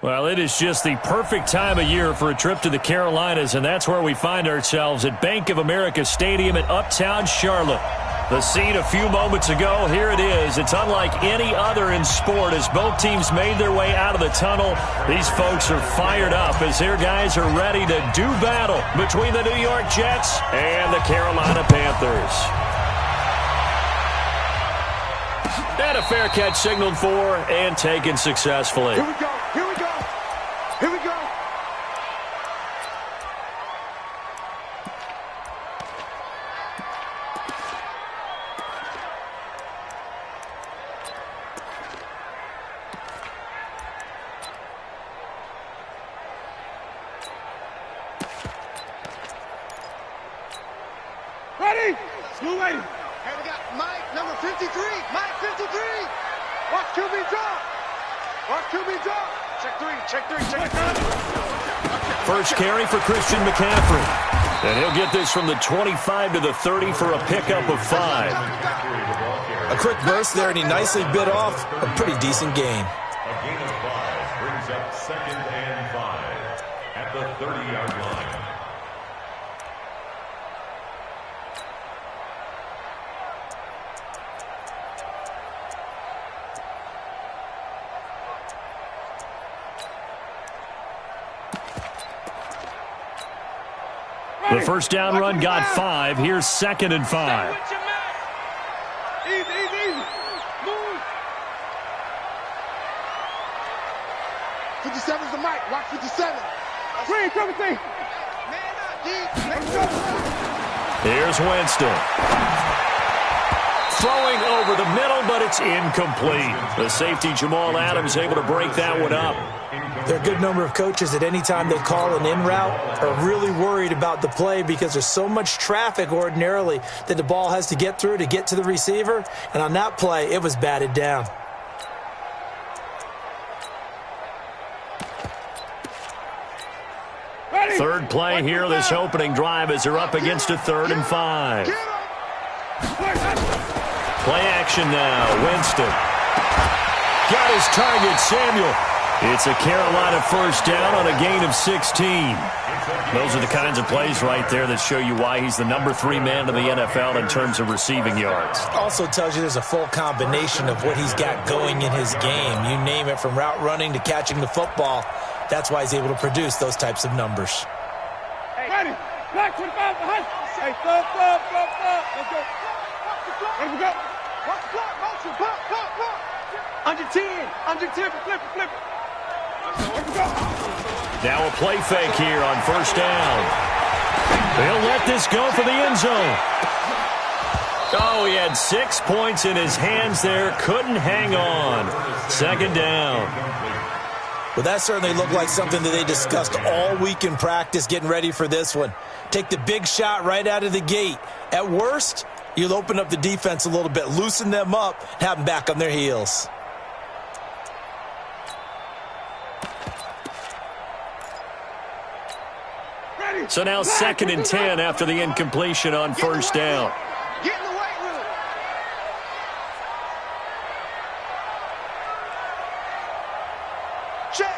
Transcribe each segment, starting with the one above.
Well, it is just the perfect time of year for a trip to the Carolinas, and that's where we find ourselves at Bank of America Stadium in Uptown Charlotte. The scene a few moments ago, here it is. It's unlike any other in sport as both teams made their way out of the tunnel. These folks are fired up as their guys are ready to do battle between the New York Jets and the Carolina Panthers. And a fair catch signaled for and taken successfully. Here we go. Here we go. Here we go. Ready? Blue lady. Hey, we got Mike, number 53. Mike, 53. Watch QB drop. Watch QB drop. Check three, check three, check three. First carry for Christian McCaffrey. And he'll get this from the 25 to the 30 for a pickup of 5. A quick burst there, and he nicely bit off a pretty decent gain. A gain of 5 brings up 2nd and 5 at the 30-yard line. The first down run got 5. Here's 2nd and 5. Easy, easy, easy. Move. 57's the mic. Watch 57. Green, come and see. Man up, deep. Let's go. Here's Winston. Throwing over the middle, but it's incomplete. The safety, Jamal Adams, able to break that one up. There are a good number of coaches at any time they call an in route are really worried about the play because there's so much traffic ordinarily that the ball has to get through to get to the receiver. And on that play, it was batted down. Ready? Third play here, this opening drive as they're up against a 3rd and 5. Play action now. Winston. Got his target, Samuel. It's a Carolina first down on a gain of 16. Those are the kinds of plays right there that show you why he's the number 3 man in the NFL in terms of receiving yards. Also tells you there's a full combination of what he's got going in his game. You name it, from route running to catching the football. That's why he's able to produce those types of numbers. Ready? Black 25 behind. Hey, stop. Let's go. Here we go. Watch the clock, motion. Pop. Under 10, flip it. Here we go. Now a play fake here on first down. They'll let this go for the end zone. Oh, he had 6 points in his hands there. Couldn't hang on. 2nd down. Well, that certainly looked like something that they discussed all week in practice getting ready for this one. Take the big shot right out of the gate. At worst, you'll open up the defense a little bit, loosen them up, have them back on their heels. So now 2nd and 10 after the incompletion on first down. Get in the weight room. Check.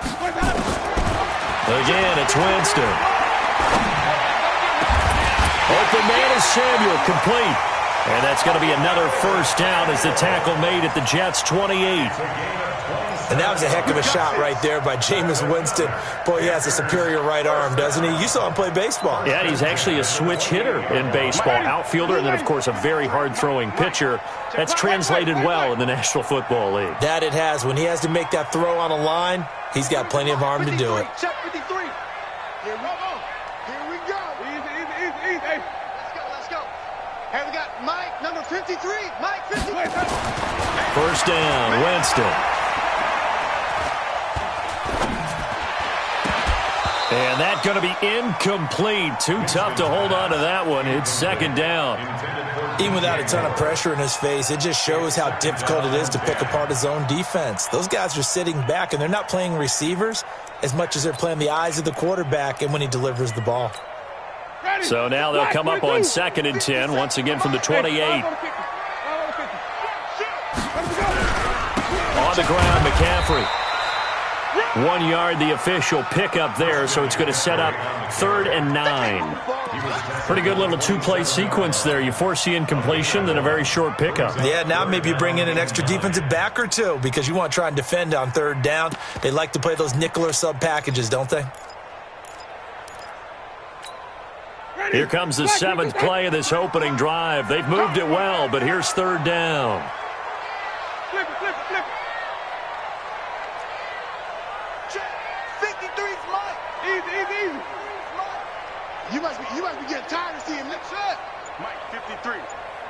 Again, it's Winston. Open man is Samuel, complete. And that's going to be another first down as the tackle made at the Jets' 28. And that was a heck of a shot right there by Jameis Winston. Boy, he has a superior right arm, doesn't he? You saw him play baseball. Yeah, he's actually a switch hitter in baseball. Outfielder, and then, of course, a very hard-throwing pitcher. That's translated well in the National Football League. That it has. When he has to make that throw on a line, he's got plenty of arm to do it. Check 53. Here we go. Easy. Hey. Let's go. Hey, we got Mike, number 53. Mike, 53. First down, Winston. And that's going to be incomplete. Too tough to hold on to that one. It's 2nd down. Even without a ton of pressure in his face, it just shows how difficult it is to pick apart his own defense. Those guys are sitting back, and they're not playing receivers as much as they're playing the eyes of the quarterback and when he delivers the ball. So now they'll come up on 2nd and 10, once again from the 28. On the ground, McCaffrey. 1 yard, the official pickup there, so it's going to set up 3rd and 9. Pretty good little two-play sequence there. You force the incompletion, then a very short pickup. Yeah, now maybe you bring in an extra defensive back or two because you want to try and defend on 3rd down. They like to play those nickel or sub packages, don't they? Here comes the 7th play of this opening drive. They've moved it well, but here's 3rd down. Flip it, flip it, flip it. 53's Mike. Easy, easy, easy. You must be getting tired of seeing him. Let's shut. Mike, 53.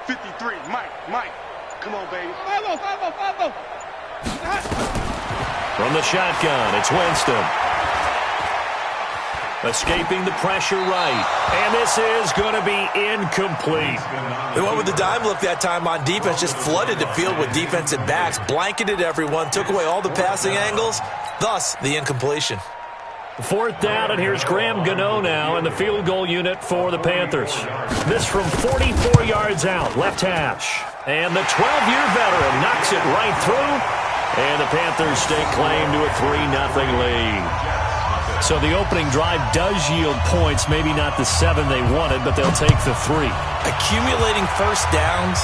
53. Mike. Come on, baby. Follow. From the shotgun, it's Winston. Escaping the pressure right. And this is going to be incomplete. They went with the dime look that time on defense, just flooded the field with defensive backs, blanketed everyone, took away all the passing angles, thus the incompletion. 4th down, and here's Graham Gano now in the field goal unit for the Panthers. This from 44 yards out, left hash. And the 12-year veteran knocks it right through, and the Panthers stake claim to a 3-0 lead. So the opening drive does yield points, maybe not the 7 they wanted, but they'll take the 3. Accumulating first downs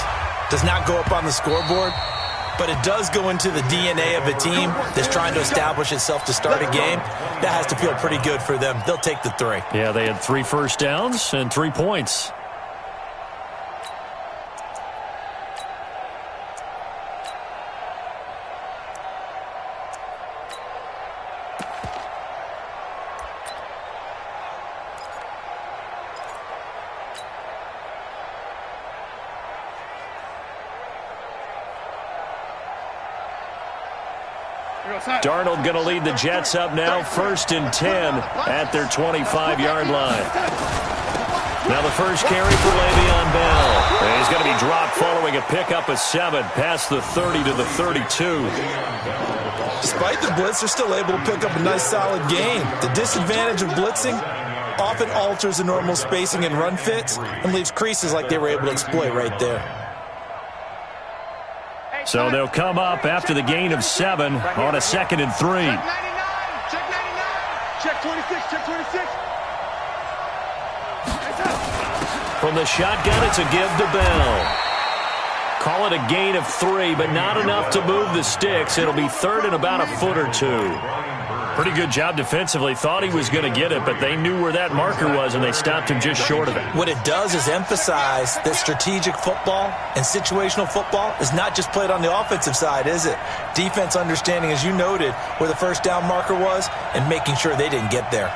does not go up on the scoreboard, but it does go into the DNA of a team that's trying to establish itself to start a game. That has to feel pretty good for them. They'll take the 3. Yeah, they had 3 first downs and 3 points. Darnold going to lead the Jets up now, 1st and 10 at their 25-yard line. Now the first carry for Le'Veon Bell. And he's going to be dropped following a pickup of 7 past the 30 to the 32. Despite the blitz, they're still able to pick up a nice solid gain. The disadvantage of blitzing often alters the normal spacing and run fits and leaves creases like they were able to exploit right there. So they'll come up after the gain of 7 on a 2nd and 3. Check 99. Check 26. Check 26. From the shotgun, it's a give to Bell. Call it a gain of 3, but not enough to move the sticks. It'll be 3rd and about a foot or 2. Pretty good job defensively. Thought he was going to get it, but they knew where that marker was, and they stopped him just short of it. What it does is emphasize that strategic football and situational football is not just played on the offensive side, is it? Defense understanding, as you noted, where the first down marker was and making sure they didn't get there.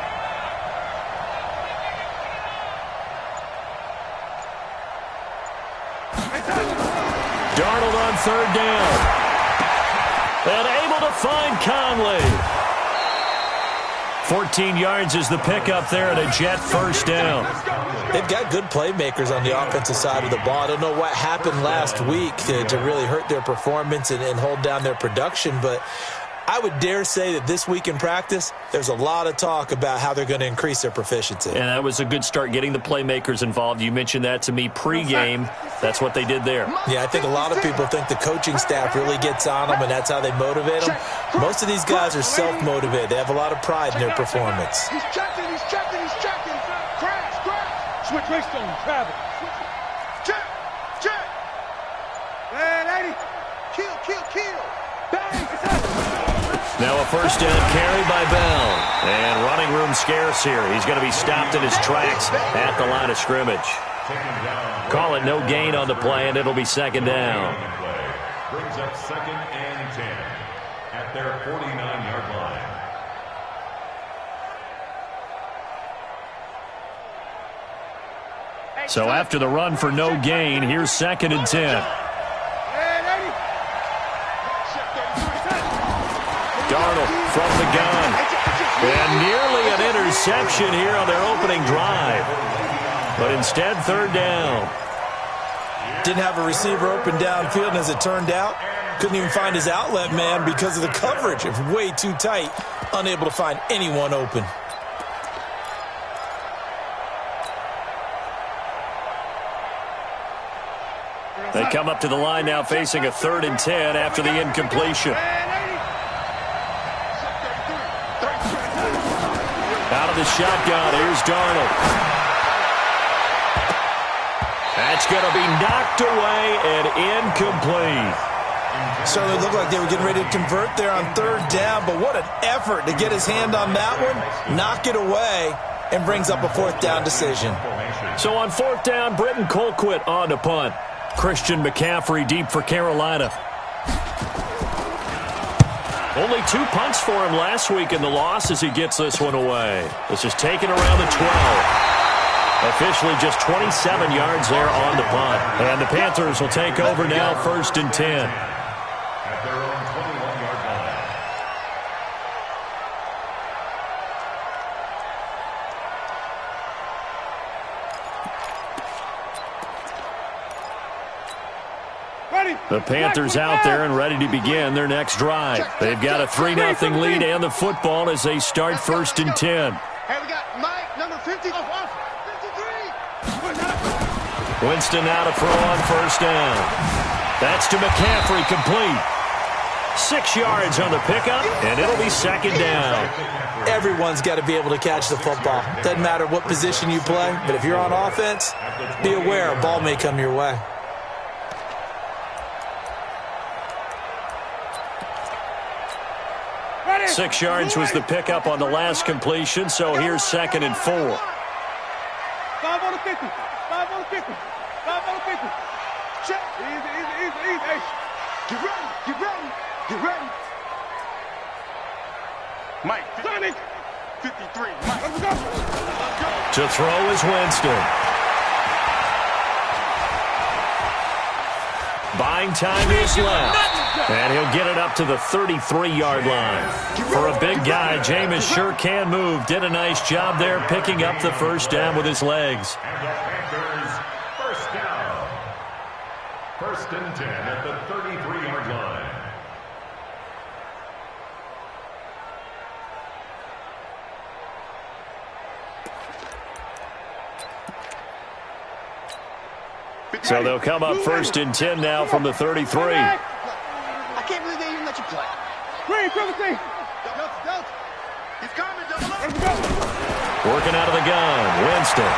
Darnold on 3rd down. And able to find Conley. 14 yards is the pickup there at a Jet 1st down. They've got good playmakers on the offensive side of the ball. I don't know what happened last week to really hurt their performance and hold down their production, but I would dare say that this week in practice, there's a lot of talk about how they're going to increase their proficiency. And that was a good start getting the playmakers involved. You mentioned that to me pregame. That's what they did there. Yeah, I think a lot of people think the coaching staff really gets on them, and that's how they motivate them. Most of these guys are self-motivated. They have a lot of pride in their performance. He's checking. Crash. Switch race on travel. Check. Hey, 80. Kill. bang, Now a 1st down carry by Bell. And running room scarce here. He's going to be stopped in his tracks at the line of scrimmage. Call it no gain on the play, and it'll be 2nd down. Brings up 2nd and 10 at their 49-yard line. So after the run for no gain, here's 2nd and 10. Darnold from the gun. And nearly an interception here on their opening drive. But instead, 3rd down. Didn't have a receiver open downfield, and as it turned out, couldn't even find his outlet man because of the coverage. It was way too tight, unable to find anyone open. They come up to the line now facing a 3rd and 10 after the incompletion. Out of the shotgun, here's Darnold. That's going to be knocked away and incomplete. Certainly looked like they were getting ready to convert there on third down, but what an effort to get his hand on that one, knock it away, and brings up a fourth down decision. So on fourth down, Britton Colquitt on to punt. Christian McCaffrey deep for Carolina. Only 2 punts for him last week in the loss as he gets this one away. This is taken around the 12. Officially just 27 yards there on the punt. And the Panthers will take over now, 1st and 10. At their own 21-yard line. The Panthers out there and ready to begin their next drive. They've got a 3-0 lead and the football as they start 1st and 10. Hey, we got Mike, number 50. 53. Winston now to throw on 1st down. That's to McCaffrey, complete. 6 yards on the pickup, and it'll be 2nd down. Everyone's got to be able to catch the football. Doesn't matter what position you play, but if you're on offense, be aware a ball may come your way. Ready. 6 yards was the pickup on the last completion, so here's 2nd and 4. 5 on the 50. 5 on the 50. 5 on the 50. Check. Easy. Hey. Get ready. Mike, Sonic. 53. Mike, Let's go. To throw is Winston. Buying time is left. And he'll get it up to the 33-yard line. For a big guy, Jameis sure can move. Did a nice job there picking up the 1st down with his legs. And the Panthers, 1st down. 1st and 10 at the 33-yard line. So they'll come up 1st and 10 now from the 33. I can't believe they even let you play. Green, 17. Don't. He's coming, double up. Let's go. Working out of the gun, Winston.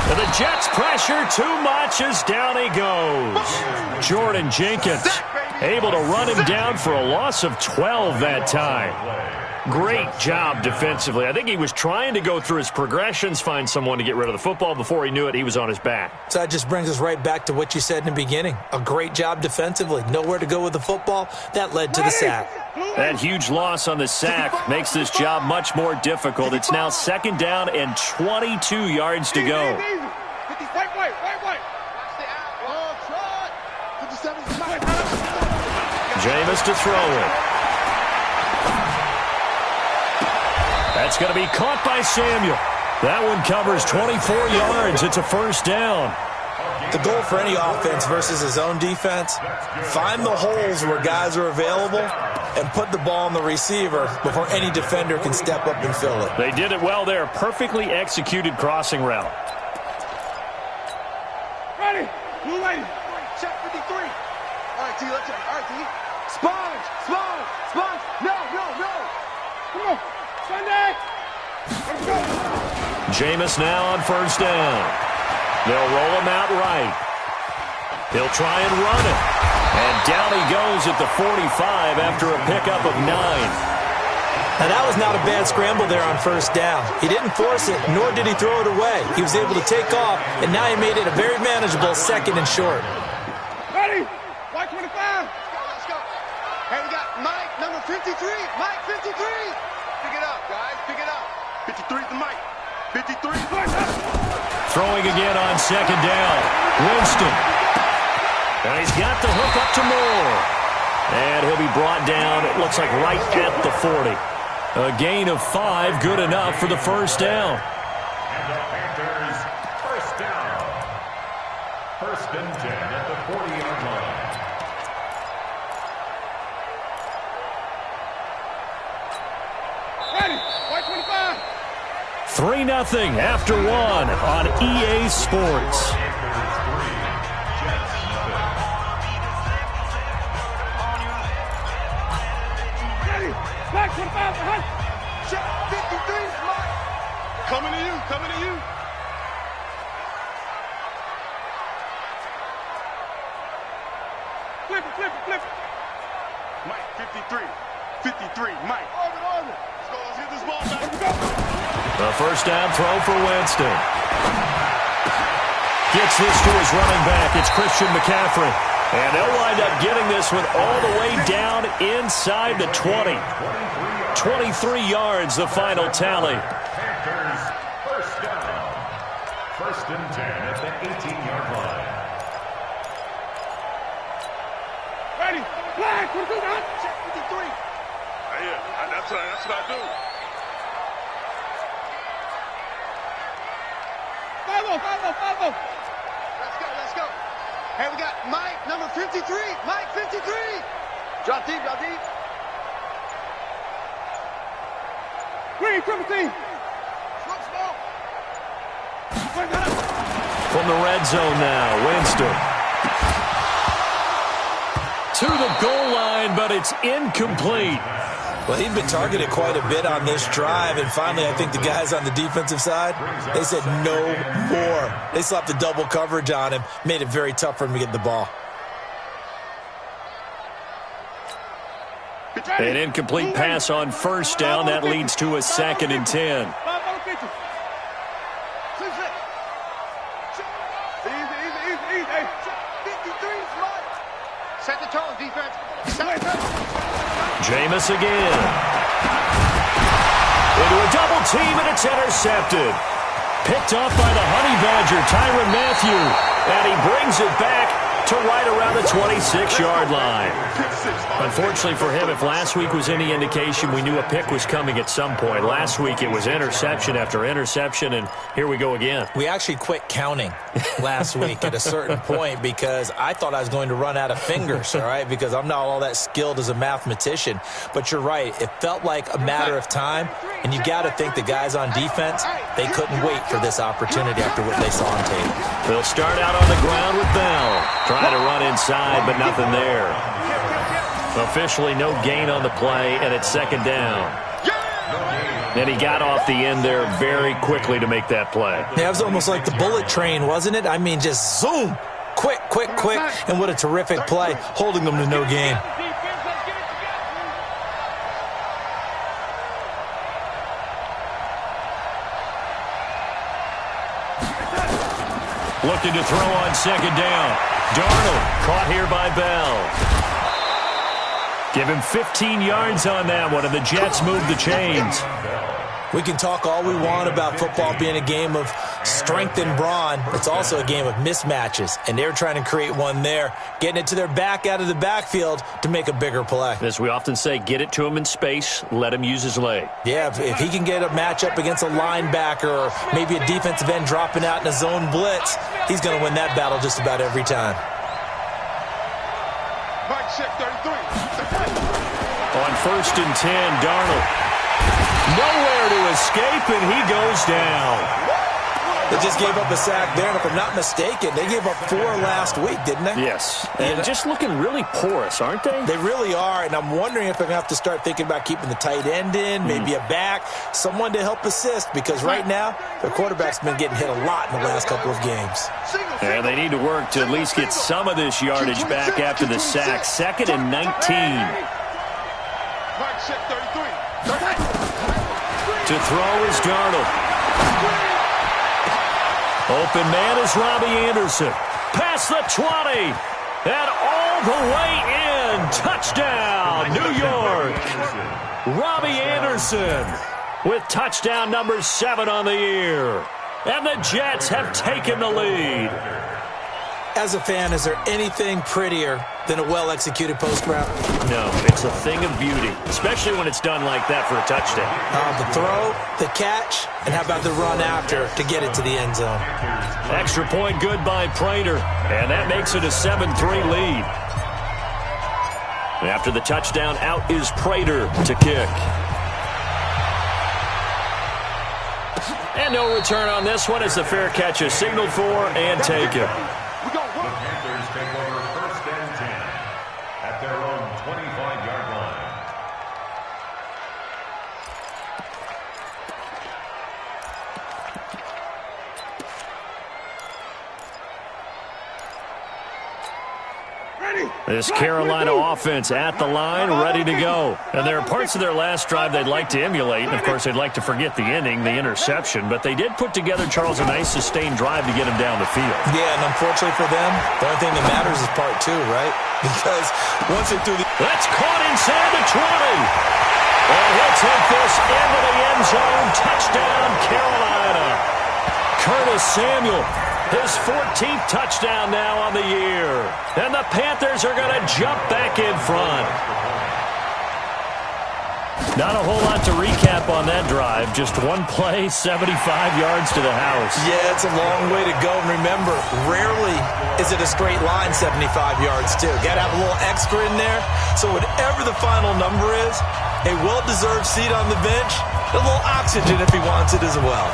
And the Jets pressure too much as down he goes. Jordan Jenkins able to run him down for a loss of 12 that time. Great job defensively. I think he was trying to go through his progressions, find someone to get rid of the football. Before he knew it, he was on his back. So that just brings us right back to what you said in the beginning. A great job defensively. Nowhere to go with the football. That led to the sack. That huge loss on the sack makes this job much more difficult. It's now 2nd down and 22 yards to go. Wait. Jameis to throw it. That's going to be caught by Samuel. That one covers 24 yards. It's a 1st down. The goal for any offense versus his own defense, find the holes where guys are available and put the ball on the receiver before any defender can step up and fill it. They did it well there. Perfectly executed crossing route. Ready. Blue lady. Check 53. All right, T, let's check. All right, T. Sponge. No. Come on. Sunday. Let's go. Jameis now on 1st down. They'll roll him out right. He'll try and run it. And down he goes at the 45 after a pickup of 9. Now that was not a bad scramble there on 1st down. He didn't force it, nor did he throw it away. He was able to take off, and now he made it a very manageable 2nd and short. Ready. White 25. Let's go. Hey, we got Mike, number 53. Mike, 53. Pick it up, guys. Pick it up. 53 to Mike. 53. Throwing again on 2nd down. Winston. And he's got the hook up to Moore. And he'll be brought down, it looks like right at the 40. A gain of 5, good enough for the 1st down. And the Panthers, 1st down. 1st and 10 at the 40-yard line. Ready. White 25. 3-0 after 1 on EA Sports. Ready. Black 25 behind. Check 53, Mike. Coming to you, coming to you. Flip it, flip it, flip it. Mike, 53. 53, Mike. Orbit. Let's get this ball back. Let's go. The first down throw for Winston. Gets this to his running back. It's Christian McCaffrey. And they'll wind up getting this one all the way down inside the 20. 23 yards, the final tally. Panthers first down. First and 10 at the 18-yard line. Ready. Flag. What do that? Check 53. Yeah, that's what I do. Follow. Let's go. Hey, we got Mike, number 53. Mike, 53. Drop deep. Green, triple team. Smoke. From the red zone now, Winston. To the goal line, but it's incomplete. Well, he'd been targeted quite a bit on this drive, and finally I think the guys on the defensive side, they said no more. They slapped the double coverage on him, made it very tough for him to get the ball. An incomplete pass on first down. That leads to a 2nd and 10. Easy. Hey. 53, Mike. Set the tone, defense. Jameis again. Into a double team, and it's intercepted. Picked off by the Honey Badger, Tyrann Mathieu. And he brings it back to right around the 26-yard line. Unfortunately for him, if last week was any indication, we knew a pick was coming at some point. Last week it was interception after interception, and here we go again. We actually quit counting last week at a certain point because I thought I was going to run out of fingers, all right, because I'm not all that skilled as a mathematician. But you're right. It felt like a matter of time, and you got to think the guys on defense, they couldn't wait for this opportunity after what they saw on tape. They'll start out on the ground with Bell. Trying to run inside, but nothing there. Officially no gain on the play, and it's 2nd down. And he got off the end there very quickly to make that play. Yeah, it was almost like the bullet train, wasn't it? I mean, just zoom. Quick. And what a terrific play, holding them to no gain. Looking to throw on 2nd down. Darnold caught here by Bell. Give him 15 yards on that one, and the Jets move the chains. We can talk all we want about football being a game of strength and brawn. It's also a game of mismatches, and they're trying to create one there, getting it to their back out of the backfield to make a bigger play. As we often say, get it to him in space, let him use his leg. Yeah, if he can get a matchup against a linebacker or maybe a defensive end dropping out in a zone blitz, he's going to win that battle just about every time. Mike, check 33. On 1st and 10, Darnold. Nowhere to escape, and he goes down. They just gave up a sack there, and if I'm not mistaken, they gave up 4 last week, didn't they? Yes, and just looking really porous, aren't they? They really are, and I'm wondering if they're going to have to start thinking about keeping the tight end in, maybe a back, someone to help assist, because right now, their quarterback's been getting hit a lot in the last couple of games. And they need to work to at least get some of this yardage back after the sack. 2nd and 19. Mike, check 33. To throw is Darnold. Open man is Robbie Anderson. Past the 20. And all the way in. Touchdown, New York. Robbie Anderson with touchdown number 7 on the year. And the Jets have taken the lead. As a fan, is there anything prettier than a well-executed post route? No, it's a thing of beauty, especially when it's done like that for a touchdown. The throw, the catch, and how about the run after to get it to the end zone? Extra point good by Prater, and that makes it a 7-3 lead. After the touchdown, out is Prater to kick. And no return on this one as the fair catch is signaled for and taken. The Panthers take over 1st and 10 at their own 25-yard This Carolina offense at the line, ready to go. And there are parts of their last drive they'd like to emulate. And, of course, they'd like to forget the ending, the interception. But they did put together, Charles, a nice sustained drive to get him down the field. Yeah, and unfortunately for them, the only thing that matters is part two, right? Because once they're through the... That's caught inside the 20. And he'll take this into the end zone. Touchdown, Carolina. Curtis Samuel. His 14th touchdown now on the year. And the Panthers are going to jump back in front. Not a whole lot to recap on that drive. Just one play, 75 yards to the house. Yeah, it's a long way to go. And remember, rarely is it a straight line 75 yards, too. Got to have a little extra in there. So whatever the final number is, a well-deserved seat on the bench, a little oxygen if he wants it as well.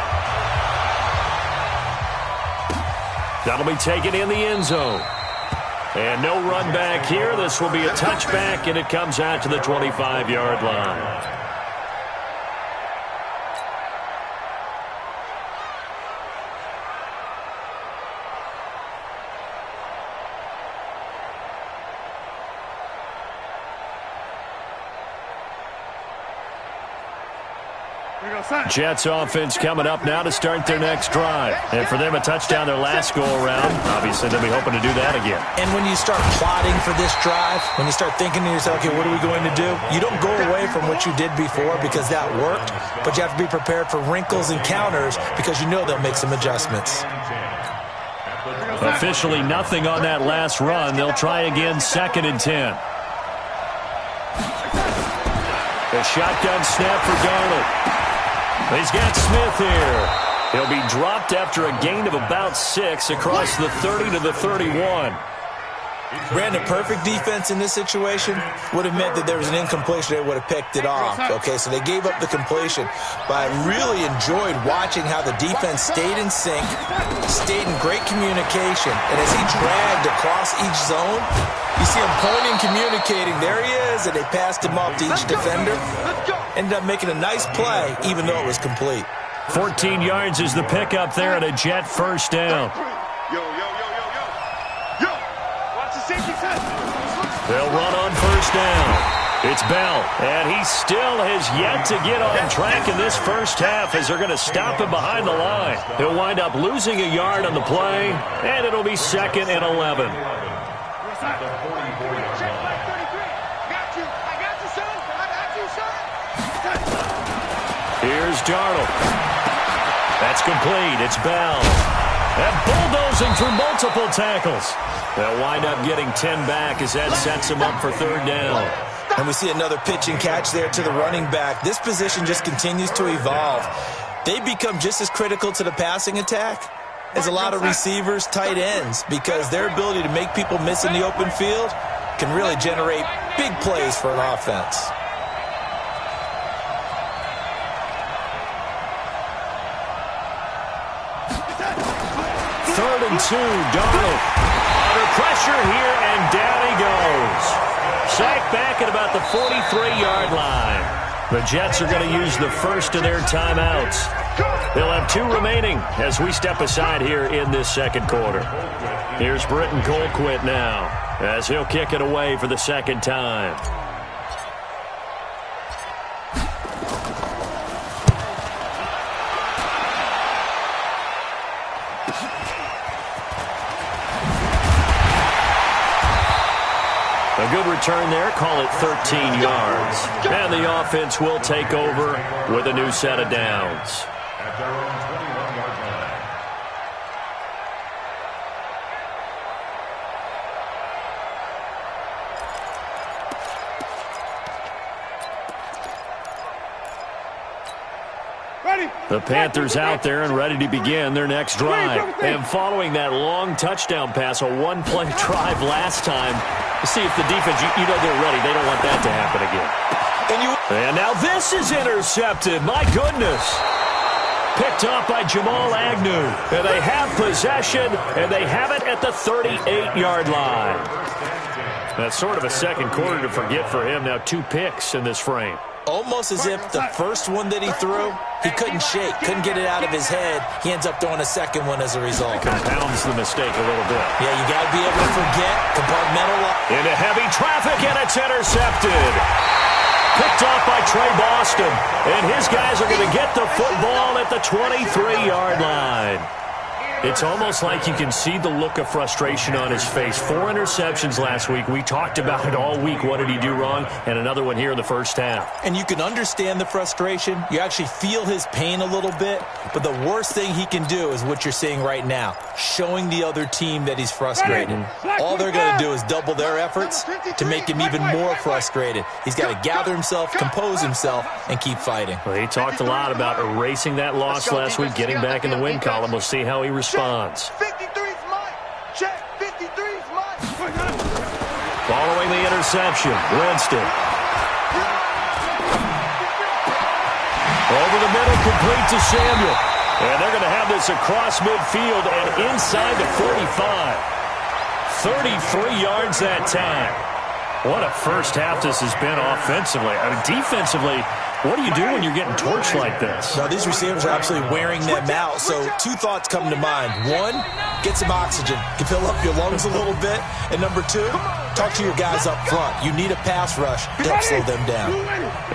That'll be taken in the end zone. And no run back here. This will be a touchback, and it comes out to the 25-yard line. Jets offense coming up now to start their next drive. And for them, a touchdown their last go-around. Obviously, they'll be hoping to do that again. And when you start plotting for this drive, when you start thinking to yourself, okay, what are we going to do? You don't go away from what you did before because that worked, but you have to be prepared for wrinkles and counters because you know they'll make some adjustments. Officially nothing on that last run. They'll try again, 2nd and 10. The shotgun snap for Darnold. He's got Smith here. He'll be dropped after a gain of about 6 across the 30 to the 31. Brandon, perfect defense in this situation would have meant that there was an incompletion. They would have picked it off. Okay, so they gave up the completion. But I really enjoyed watching how the defense stayed in sync, stayed in great communication. And as he dragged across each zone, you see him pointing, communicating. There he is, and they passed him off to each defender. Ended up making a nice play, even though it was complete. 14 yards is the pickup there at a Jet first down. They'll run on first down. It's Bell, and he still has yet to get on track in this first half as they're going to stop him behind the line. He'll wind up losing a yard on the play, and it'll be 2nd and 11. Here's Darnold. That's complete. It's Bell. And bulldozing through multiple tackles. They'll wind up getting 10 back as that sets him up for 3rd down. And we see another pitch and catch there to the running back. This position just continues to evolve. They become just as critical to the passing attack as a lot of receivers, tight ends, because their ability to make people miss in the open field can really generate big plays for an offense. Third and 2, Darnold. Under pressure here, and down he goes. Sacked back at about the 43-yard line. The Jets are going to use the first of their timeouts. They'll have 2 remaining as we step aside here in this 2nd quarter. Here's Britton Colquitt now as he'll kick it away for the 2nd time. A good return there, call it 13 yards. And the offense will take over with a new set of downs. At their own 21-yard line. The Panthers out there and ready to begin their next drive. And following that long touchdown pass, a one-play drive last time, to see if the defense, you know they're ready. They don't want that to happen again. And now this is intercepted. My goodness. Picked off by Jamal Agnew. And they have possession, and they have it at the 38-yard line. That's sort of a second quarter to forget for him. Now 2 picks in this frame. Almost as if the first one that he threw, he couldn't shake, couldn't get it out of his head. He ends up throwing a second one as a result. Compounds the mistake a little bit. Yeah, you got to be able to forget, compartmentalize. Into heavy traffic, and it's intercepted. Picked off by Trey Boston. And his guys are going to get the football at the 23-yard line. It's almost like you can see the look of frustration on his face. 4 interceptions last week. We talked about it all week. What did he do wrong? And another one here in the first half. And you can understand the frustration. You actually feel his pain a little bit. But the worst thing he can do is what you're seeing right now, showing the other team that he's frustrated. All they're going to do is double their efforts to make him even more frustrated. He's got to gather himself, compose himself, and keep fighting. Well, he talked a lot about erasing that loss last week, getting back in the win column. We'll see how he responds. 53's mine. Check. 53's mine. Following the interception, Winston. Over the middle, complete to Samuel. And they're going to have this across midfield and inside the 45. 33 yards that time. What a first half this has been offensively. I mean, defensively, what do you do when you're getting torched like this? Now, these receivers are absolutely wearing them out. So 2 thoughts come to mind. 1, get some oxygen. You fill up your lungs a little bit. And number 2, talk to your guys up front. You need a pass rush to help slow them down.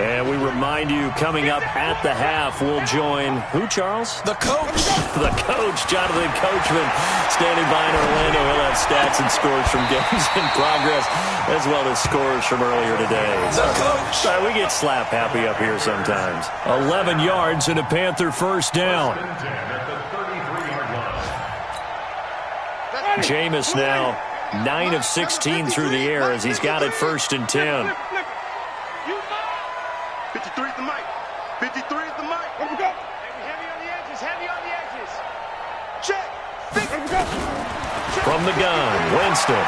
And we remind you, coming up at the half, we'll join who, Charles? The coach. The coach, Jonathan Coachman, standing by in Orlando. He'll have stats and scores from games in progress, as well as scores from earlier today. The coach. We get slap happy up here sometimes. 11 yards and a Panther first down. Jameis now 9 of 16 through the air as he's got it 1st and 10. 53 is the mic. 53 is the mic. Here we go. Heavy on the edges. Heavy on the edges. Check. Here we go. From the gun, Winston.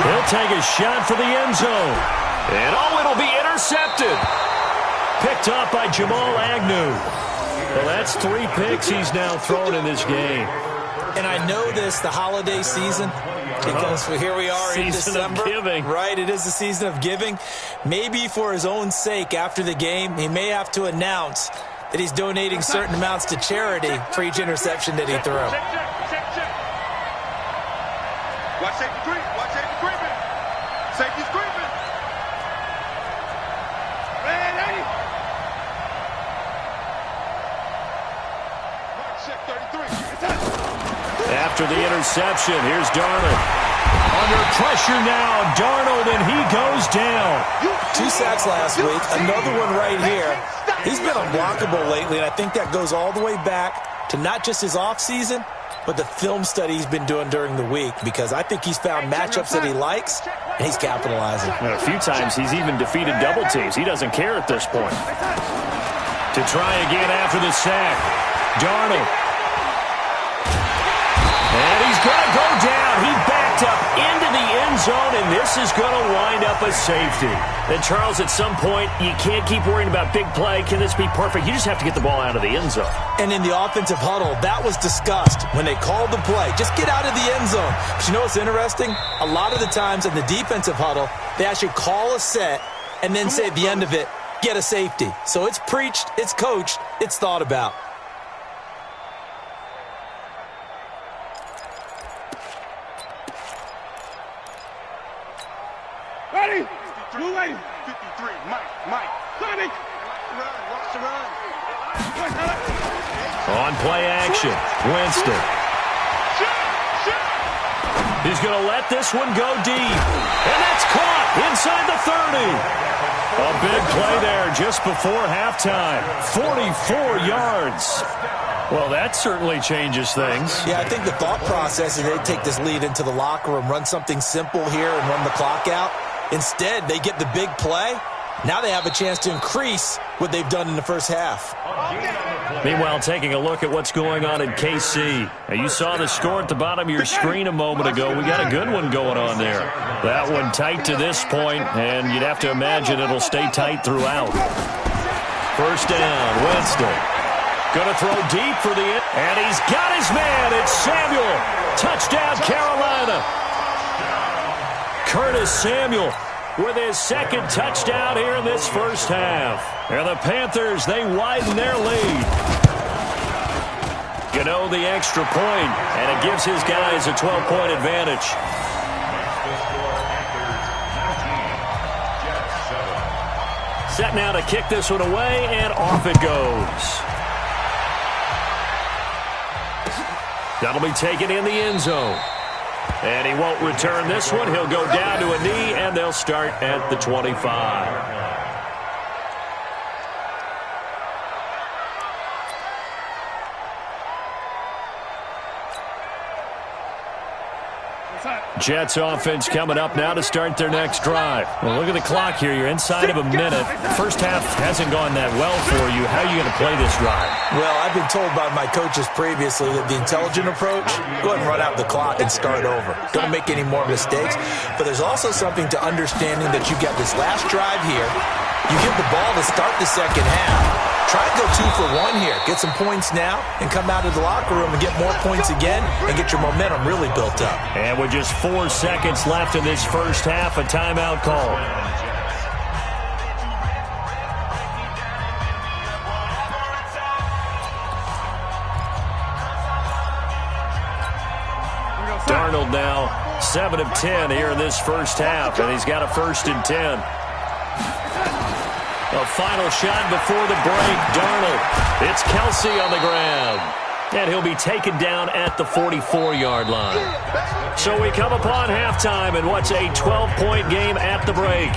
He'll take a shot for the end zone. And it'll be intercepted. Picked up by Jamal Agnew. Well, that's 3 picks he's now thrown in this game. And I know this, the holiday season, because here we are in December. Season of giving. Right, it is the season of giving. Maybe for his own sake, after the game, he may have to announce that he's donating certain amounts to charity for each interception that he threw. Check. Watch safety creep. Watch safety creeping. Safety's creeping. Ready. Check 33. After the interception, here's Darnold. Under pressure now, Darnold, and he goes down. 2 sacks last week, another one right here. He's been unblockable lately, and I think that goes all the way back to not just his offseason, but the film study he's been doing during the week, because I think he's found matchups that he likes, and he's capitalizing. And a few times he's even defeated double teams. He doesn't care at this point. To try again after the sack, Darnold. And he's going to go down. He backed up into the end zone, and this is going to wind up a safety. And, Charles, at some point, you can't keep worrying about big play. Can this be perfect? You just have to get the ball out of the end zone. And in the offensive huddle, that was discussed when they called the play. Just get out of the end zone. But you know what's interesting? A lot of the times in the defensive huddle, they actually call a set and then say at the end of it, get a safety. So it's preached, it's coached, it's thought about. Ready? Blue lady. 53. Mike. Sonic. Run. Watch the run. On play action, Winston. He's going to let this one go deep. And that's caught inside the 30. A big play there just before halftime. 44 yards. Well, that certainly changes things. Yeah, I think the thought process is they take this lead into the locker room, run something simple here and run the clock out. Instead, they get the big play. Now they have a chance to increase what they've done in the first half. Meanwhile, taking a look at what's going on in KC. Now, you saw the score at the bottom of your screen a moment ago. We got a good one going on there. That one tight to this point, and you'd have to imagine it'll stay tight throughout. First down, Winston. Going to throw deep for the end, and he's got his man. It's Samuel. Touchdown, Carolina. Curtis Samuel with his second touchdown here in this first half. And the Panthers, they widen their lead. Gano the extra point, and it gives his guys a 12-point advantage. Set now to kick this one away, and off it goes. That'll be taken in the end zone. And he won't return this one. He'll go down to a knee, and they'll start at the 25. Jets offense coming up now to start their next drive. Well, look at the clock here. You're inside of a minute. The first half hasn't gone that well for you. How are you going to play this drive? Well, I've been told by my coaches previously that the intelligent approach, go ahead and run out the clock and start over. Don't make any more mistakes. But there's also something to understanding that you get this last drive here. You get the ball to start the second half. Try and go 2 for 1 here. Get some points now and come out of the locker room and get more points again and get your momentum really built up. And with just 4 seconds left in this first half, a timeout call. Darnold now 7 of 10 here in this first half, and he's got a 1st and 10. A final shot before the break. Darnold. It's Kelsey on the ground. And he'll be taken down at the 44-yard line. So we come upon halftime in what's a 12-point game at the break.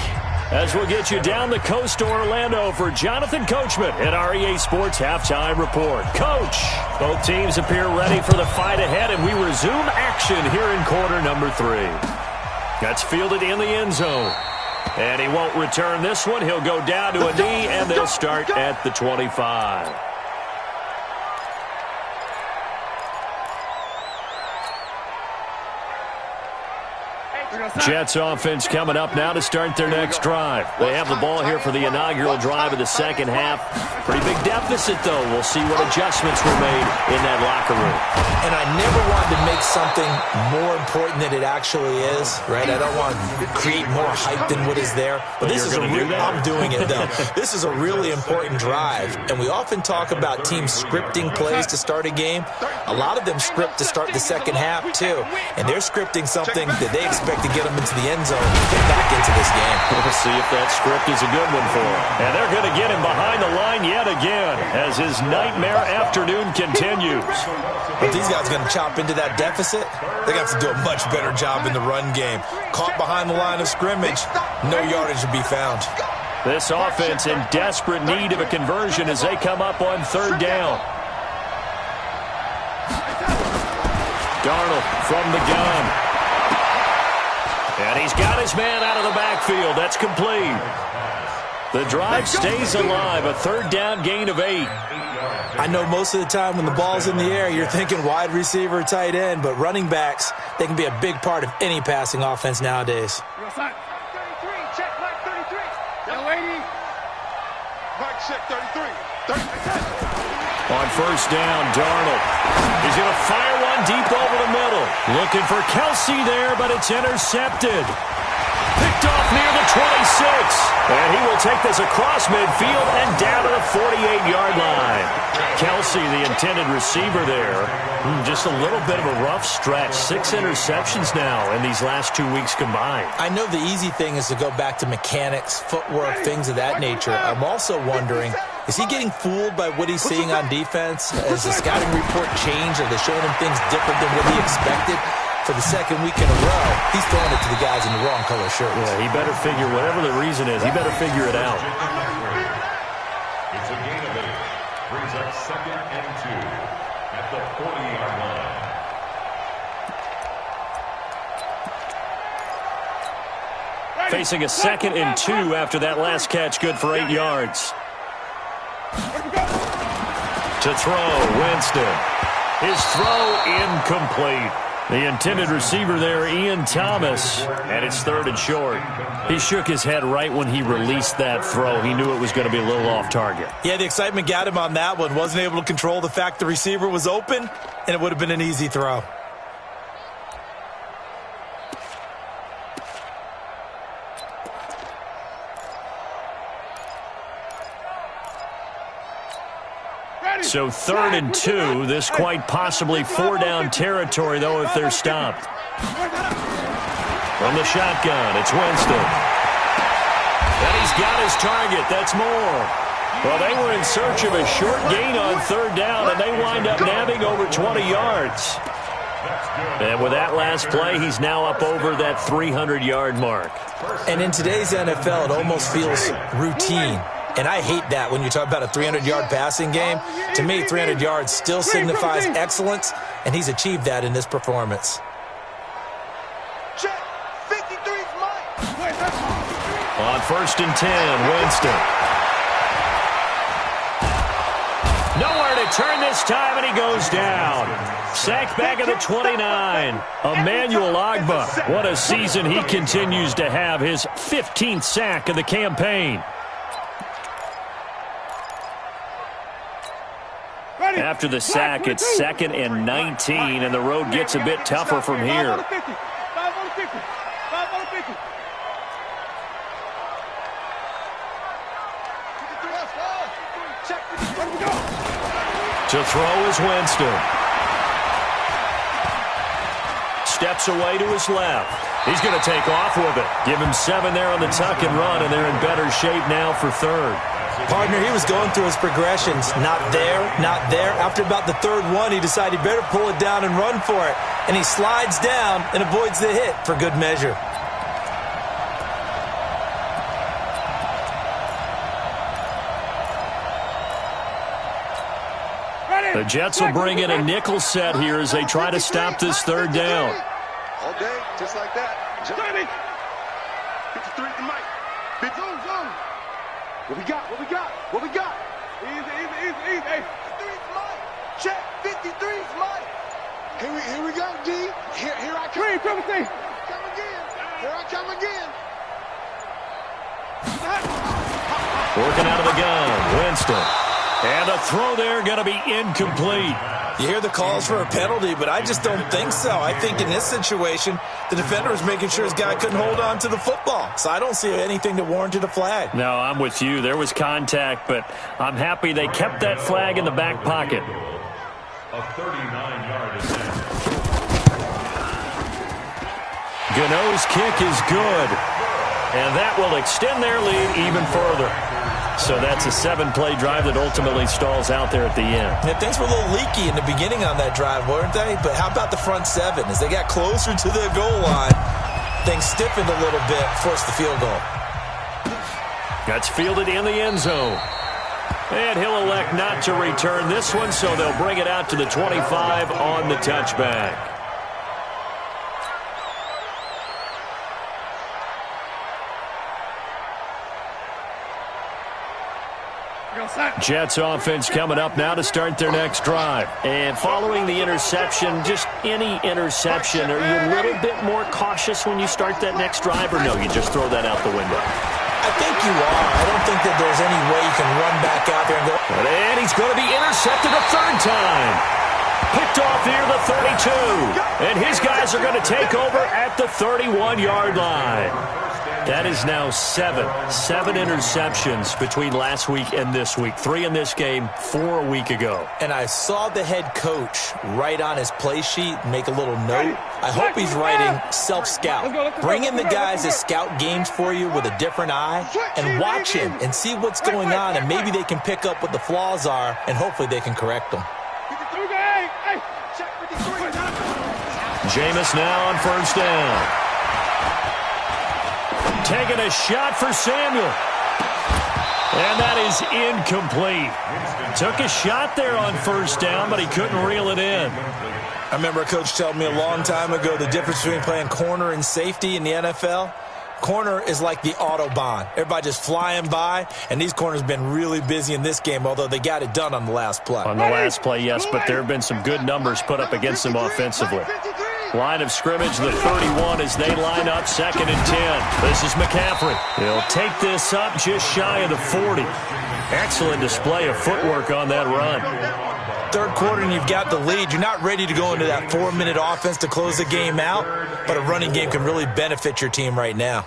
As we'll get you down the coast to Orlando for Jonathan Coachman at our EA Sports Halftime Report. Coach, both teams appear ready for the fight ahead, and we resume action here in quarter number 3. That's fielded in the end zone. And he won't return this one. He'll go down to a knee, and they'll start at the 25. Jets offense coming up now to start their next drive. They have the ball here for the inaugural drive of the second half. Pretty big deficit, though. We'll see what adjustments were made in that locker room. And I never wanted to make something more important than it actually is, right? I don't want to create more hype than what is there. But this is I'm doing it, though. This is a really important drive. And we often talk about teams scripting plays to start a game. A lot of them script to start the second half, too. And they're scripting something that they expect to get them into the end zone and get back into this game. We'll see if that script is a good one for him. And they're going to get him behind the line yet again as his nightmare afternoon continues. If these guys are going to chop into that deficit, they're going to have to do a much better job in the run game. Caught behind the line of scrimmage, no yardage to be found. This offense in desperate need of a conversion as they come up on 3rd down. Darnold from the gun. And he's got his man out of the backfield. That's complete. The drive stays alive. A 3rd down gain of 8. I know most of the time when the ball's in the air, you're thinking wide receiver, tight end, but running backs, they can be a big part of any passing offense nowadays. 33, check mark 33. Now, lady. Mark check 33. On 1st down, Darnold. He's going to fire one deep over the middle. Looking for Kelsey there, but it's intercepted. Picked off near the 26. And he will take this across midfield and down to the 48-yard line. Kelsey, the intended receiver there. Just a little bit of a rough stretch. 6 interceptions now in these last 2 weeks combined. I know the easy thing is to go back to mechanics, footwork, things of that nature. I'm also wondering, is he getting fooled by what he's seeing on defense? Has the scouting report changed? Are they showing him things different than what he expected? For the second week in a row, he's throwing it to the guys in the wrong color shirts. Yeah, he better figure, whatever the reason is, he better figure it out. It's a gain of 8. Brings up 2nd and 2 at the 40-yard line. Facing a 2nd and 2 after that last catch, good for 8 yards. To throw, Winston. His throw incomplete. The intended receiver there, Ian Thomas, and it's 3rd and short. He shook his head right when he released that throw. He knew it was going to be a little off target. Yeah, the excitement got him on that one. Wasn't able to control the fact the receiver was open, and it would have been an easy throw. So 3rd and 2. This quite possibly 4-down territory, though, if they're stopped. From the shotgun, it's Winston. And he's got his target. That's Moore. Well, they were in search of a short gain on 3rd down, and they wind up nabbing over 20 yards. And with that last play, he's now up over that 300-yard mark. And in today's NFL, it almost feels routine. And I hate that when you talk about a 300-yard passing game. To me, 300 yards still signifies excellence, and he's achieved that in this performance. Check. 53's Mike. On 1st and 10, Winston. Nowhere to turn this time, and he goes down. Sacked back at the 29. Emmanuel Ogbah. What a season he continues to have. His 15th sack of the campaign. After the sack, it's 2nd and 19, and the road gets a bit tougher from here. To throw is Winston. Steps away to his left. He's going to take off with it. Give him 7 there on the tuck and run, and they're in better shape now for 3rd. Partner, he was going through his progressions. Not there, not there. After about the 3rd one, he decided he better pull it down and run for it. And he slides down and avoids the hit for good measure. The Jets will bring in a nickel set here as they try to stop this 3rd down. All day, just like that. 53 to Mike. Big zone. What we got? Easy. 53's Mike. Check. 53's Mike. Here we go, D. Here I come. Come again. Here I come again. Working out of the gun, Winston. And a throw there going to be incomplete. You hear the calls for a penalty, but I just don't think so. I think in this situation, the defender was making sure his guy couldn't hold on to the football. So I don't see anything that warranted a flag. No, I'm with you. There was contact, but I'm happy they kept that flag in the back pocket. A 39-yard attempt. Gano's kick is good. And that will extend their lead even further. So that's a 7-play drive that ultimately stalls out there at the end. Yeah, things were a little leaky in the beginning on that drive, weren't they? But how about the front 7? As they got closer to the goal line, things stiffened a little bit, forced the field goal. That's fielded in the end zone. And he'll elect not to return this one, so they'll bring it out to the 25 on the touchback. Jets offense coming up now to start their next drive. And following the interception, just any interception, are you a little bit more cautious when you start that next drive, or no, you just throw that out the window? I think you are. I don't think that there's any way you can run back out there and go. And he's going to be intercepted a 3rd time. Picked off near the 32. And his guys are going to take over at the 31-yard line. That is now 7 interceptions between last week and this week. 3 in this game, 4 a week ago. And I saw the head coach write on his play sheet, make a little note. I hope he's writing self-scout. Bring in the guys that scout games for you with a different eye and watch him and see what's going on, and maybe they can pick up what the flaws are, and hopefully they can correct them. Jameis now on 1st down. Taking a shot for Samuel. And that is incomplete. Took a shot there on 1st down, but he couldn't reel it in. I remember a coach telling me a long time ago the difference between playing corner and safety in the NFL. Corner is like the Autobahn. Everybody just flying by, and these corners have been really busy in this game, although they got it done on the last play. On the last play, yes, but there have been some good numbers put up against them offensively. Line of scrimmage, the 31 as they line up 2nd and 10. This is McCaffrey. He'll take this up just shy of the 40. Excellent display of footwork on that run. 3rd quarter and you've got the lead. You're not ready to go into that 4-minute offense to close the game out, but a running game can really benefit your team right now.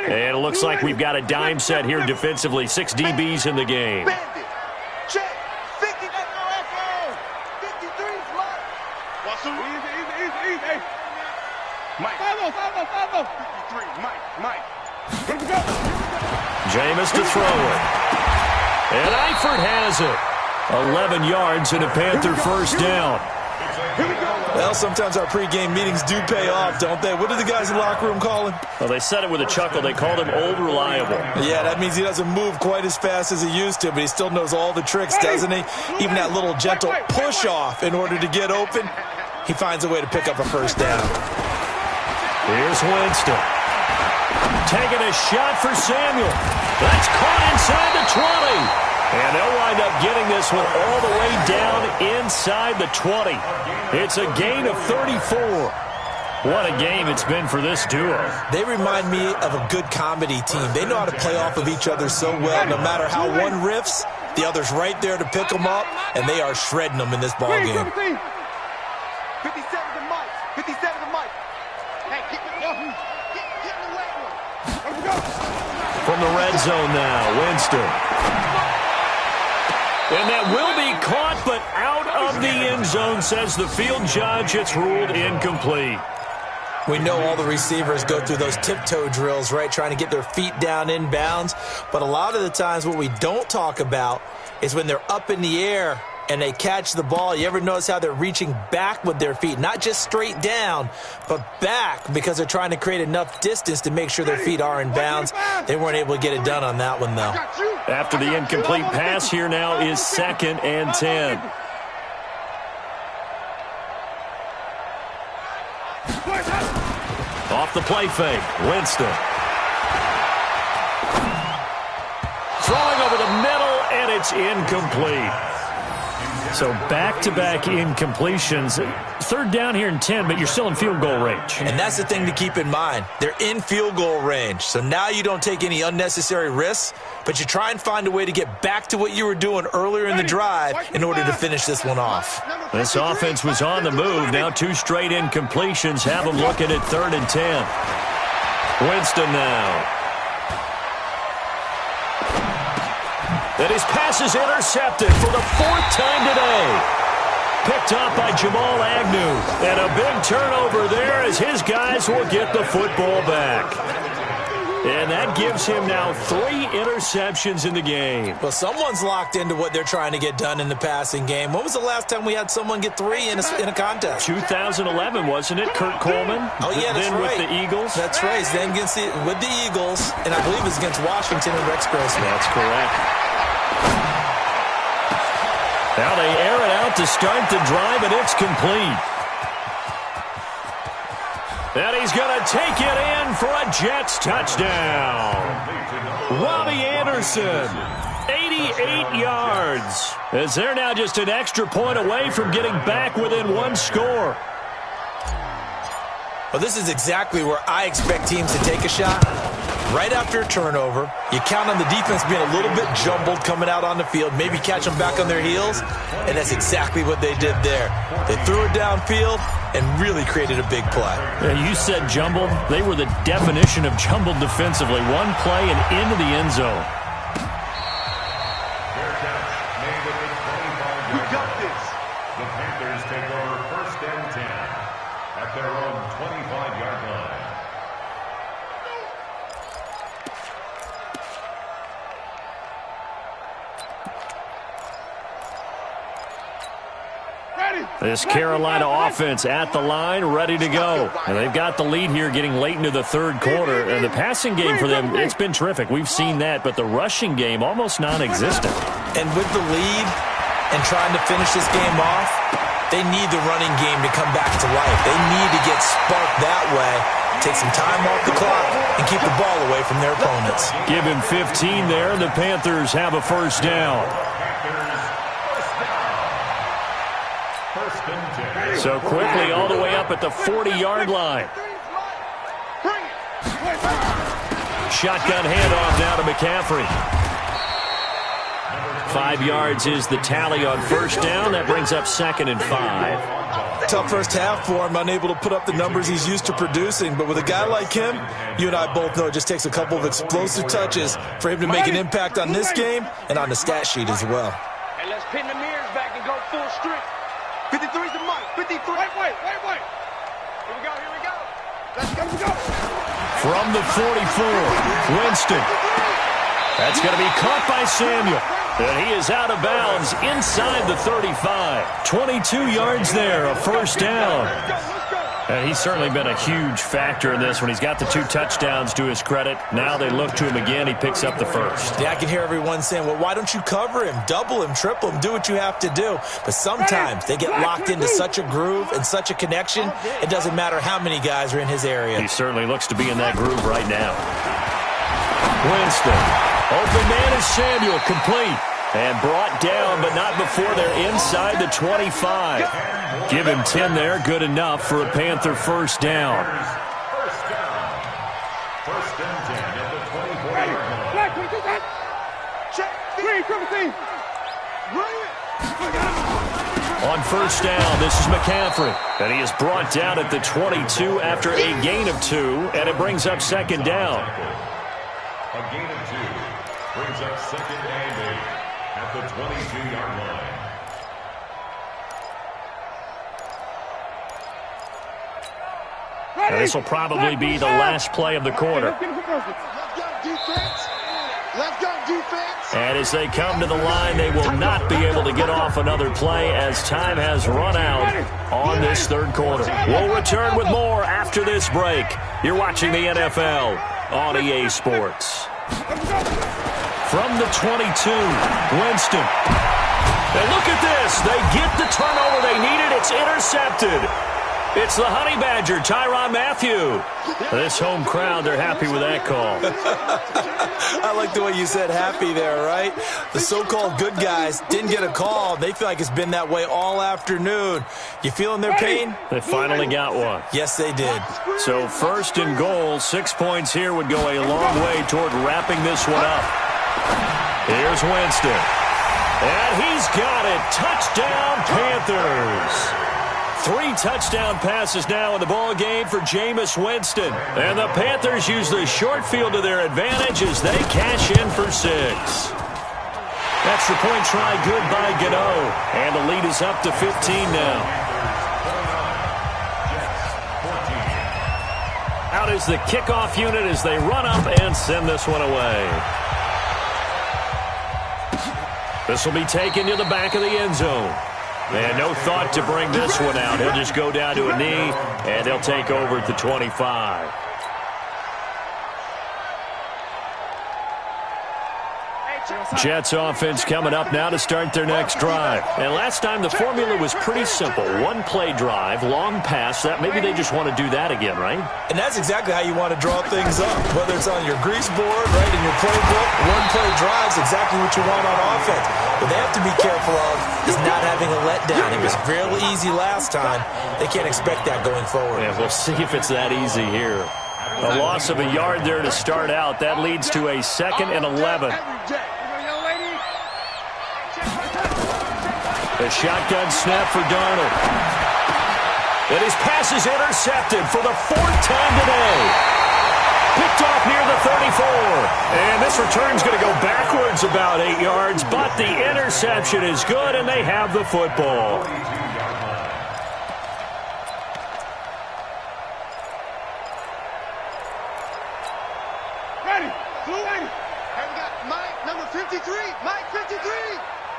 And it looks like we've got a dime set here defensively. 6 DBs in the game. Bandit. Check. 50. Echo. 53 slot. Easy. Hey. Mike. 53. Mike. Here we go. Jameis to throw it. And Eifert has it. 11 yards and a Panther first down. Well, sometimes our pregame meetings do pay off, don't they? What do the guys in the locker room call him? Well, they said it with a chuckle. They called him Old Reliable. Yeah, that means he doesn't move quite as fast as he used to, but he still knows all the tricks, doesn't he? Even that little gentle push-off in order to get open, he finds a way to pick up a first down. Here's Winston. Taking a shot for Samuel. That's caught inside the 20. And they'll wind up getting this one all the way down inside the 20. It's a gain of 34. What a game it's been for this duo. They remind me of a good comedy team. They know how to play off of each other so well. No matter how one riffs, the other's right there to pick them up, and they are shredding them in this ball game. 57 to Mike. 57 to Mike. Hey, get the leg one. From the red zone now, Winston. And that will be caught, but out of the end zone, says the field judge. It's ruled incomplete. We know all the receivers go through those tiptoe drills, right, trying to get their feet down inbounds. But a lot of the times what we don't talk about is when they're up in the air and they catch the ball. You ever notice how they're reaching back with their feet? Not just straight down, but back, because they're trying to create enough distance to make sure their feet are in bounds. They weren't able to get it done on that one, though. After the incomplete pass, here now is 2nd and 10. Off the play fake, Winston. Throwing over the middle, and it's incomplete. So back-to-back incompletions. 3rd down here and 10, but you're still in field goal range. And that's the thing to keep in mind. They're in field goal range. So now you don't take any unnecessary risks, but you try and find a way to get back to what you were doing earlier in the drive in order to finish this one off. This offense was on the move. Now 2 straight incompletions have them looking at 3rd and 10. Winston now. And his pass is intercepted for the 4th time today. Picked up by Jamal Agnew. And a big turnover there as his guys will get the football back. And that gives him now 3 interceptions in the game. Well, someone's locked into what they're trying to get done in the passing game. When was the last time we had someone get 3 in a contest? 2011, wasn't it? Kurt Coleman? Oh, yeah, that's then right. With the Eagles? That's right. Then with the Eagles, and I believe it was against Washington and Rex Grossman. That's correct. Now they air it out to start the drive, and it's complete. And he's going to take it in for a Jets touchdown. Robbie Anderson, 88 yards. As they're now just an extra point away from getting back within 1 score. Well, this is exactly where I expect teams to take a shot. Right after a turnover, you count on the defense being a little bit jumbled coming out on the field, maybe catch them back on their heels, and that's exactly what they did there. They threw it downfield and really created a big play. You said jumbled. They were the definition of jumbled defensively. 1 play and into the end zone. We got this. The Panthers take over 1st and 10 at their own 25-yard line. This Carolina offense at the line, ready to go. And they've got the lead here getting late into the 3rd quarter. And the passing game for them, it's been terrific. We've seen that, but the rushing game almost non-existent. And with the lead and trying to finish this game off, they need the running game to come back to life. They need to get sparked that way, take some time off the clock, and keep the ball away from their opponents. Give him 15 there, and the Panthers have a first down. So quickly all the way up at the 40-yard line. Shotgun handoff now to McCaffrey. 5 yards is the tally on first down. That brings up 2nd and 5. Tough first half for him, unable to put up the numbers he's used to producing. But with a guy like him, you and I both know it just takes a couple of explosive touches for him to make an impact on this game and on the stat sheet as well. Hey, let's pin the mirrors back and go full strength. 53's the mic. 53. Wait. Here we go. Let's go. From the 44, Winston. That's going to be caught by Samuel. And he is out of bounds inside the 35. 22 yards there, a first down. And he's certainly been a huge factor in this when he's got the 2 touchdowns to his credit. Now they look to him again. He picks up the first. Yeah, I can hear everyone saying, well, why don't you cover him, double him, triple him, do what you have to do. But sometimes they get locked into such a groove and such a connection, it doesn't matter how many guys are in his area. He certainly looks to be in that groove right now. Winston. Open man is Samuel, complete. And brought down, but not before they're inside the 25. Give him 10 there, good enough for a Panther first down. First and 10 at the 24-yard line. On first down, this is McCaffrey. And he is brought down at the 22 after a gain of 2, and it brings up second down. A gain of 2 brings up second and 8 at the 22-yard line. This will probably be the last play of the quarter. Let's go, defense. And as they come to the line, they will not be able to get off another play as time has run out on this third quarter. We'll return with more after this break. You're watching the NFL on EA Sports. From the 22, Winston. And look at this. They get the turnover they needed. It's intercepted. It's the Honey Badger, Tyrann Mathieu. This home crowd, they're happy with that call. I like the way you said happy there, right? The so-called good guys didn't get a call. They feel like it's been that way all afternoon. You feeling their pain? They finally got one. Yes, they did. So first and goal, 6 points here would go a long way toward wrapping this one up. Here's Winston. And he's got it. Touchdown, Panthers. 3 touchdown passes now in the ball game for Jameis Winston. And the Panthers use the short field to their advantage as they cash in for 6. Extra point try good by Gano. And the lead is up to 15 now. Out is the kickoff unit as they run up and send this one away. This will be taken to the back of the end zone. And no thought to bring this one out. He'll just go down to a knee, and they'll take over at the 25. Jets offense coming up now to start their next drive. And last time the formula was pretty simple. 1-play drive, long pass. That maybe they just want to do that again, right? And that's exactly how you want to draw things up. Whether it's on your grease board, right, in your playbook, 1-play drive is exactly what you want on offense. What they have to be careful of is not having a letdown. It was real easy last time. They can't expect that going forward. Yeah, we'll see if it's that easy here. A loss of a yard there to start out. That leads to a 2nd and 11. A shotgun snap for Darnold. And his pass is intercepted for the 4th time today. Picked off near the 34. And this return's going to go backwards about 8 yards, but the interception is good, and they have the football. Ready, blue ready. Hey, we got Mike, number 53. Mike, 53.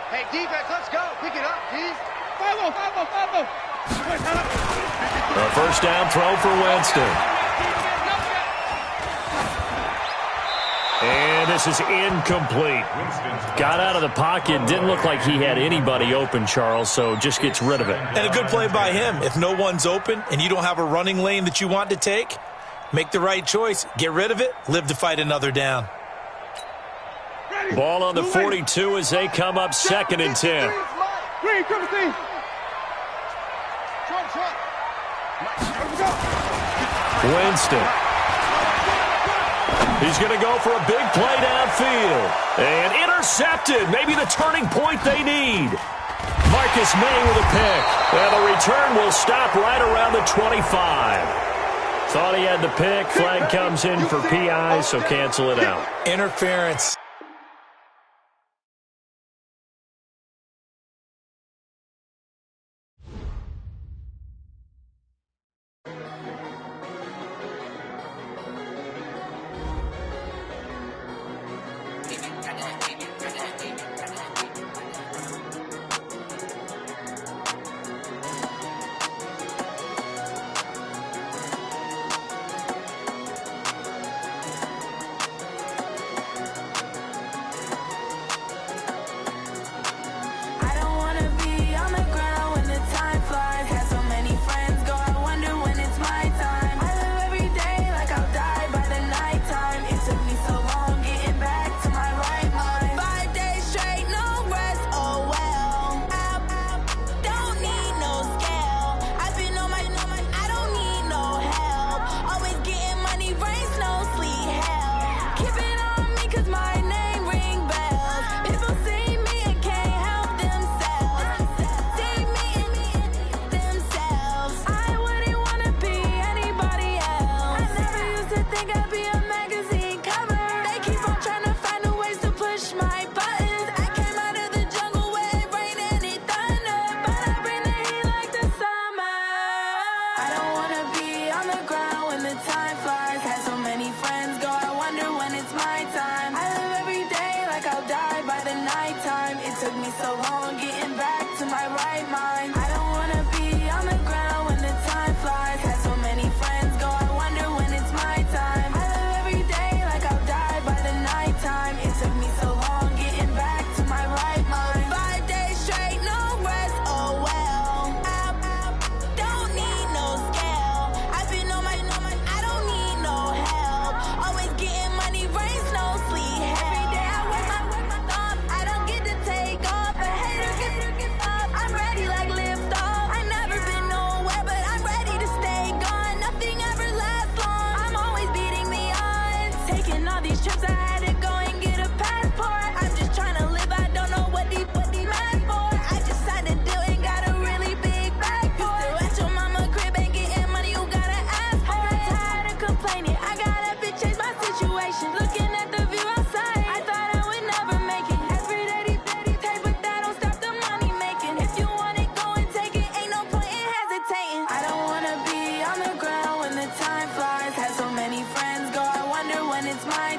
Hey, defense, let's go. Pick it up, D. Follow. A first down throw for Winston. And this is incomplete. Got out of the pocket. Didn't look like he had anybody open, Charles, so just gets rid of it. And a good play by him. If no one's open and you don't have a running lane that you want to take, make the right choice. Get rid of it. Live to fight another down. Ball on the 42 as they come up 2nd and 10. Winston. He's going to go for a big play downfield. And intercepted. Maybe the turning point they need. Marcus Marcus May with a pick. And the return will stop right around the 25. Thought he had the pick. Flag comes in for PI, so cancel it out. Interference. Took me so long getting back to my right mind. I don't wanna be on the ground when the time flies. Had so many friends go, I wonder when it's my time. I live every day like I'll die by the nighttime. It took me so long getting back to my right mind. 5 days straight, no rest, oh well. I don't need no scale. I've been on my, I don't need no help. Always getting money, rain, snow, sleet. Every day I work my thumb. I don't get to take off. A hater get up. I'm ready like lift off. I never been nowhere, but I'm ready to stay gone. Nothing ever lasts long. I'm always beating the odds. Taking all these trips, I had to go and get a passport. I'm just trying to live. I don't know what these mad for. I just signed a deal and got a really big bag for it. Still at your mama crib and getting money, you gotta ask for it. Tired of complaining. I gotta change my situation. Looking at the view outside, I thought I would never make it. Every day they take, but that don't stop the money making. If you want it, go and take it. Ain't no point in hesitating. I don't wanna be on the ground when the time flies. Had so many friends go, I wonder when it's my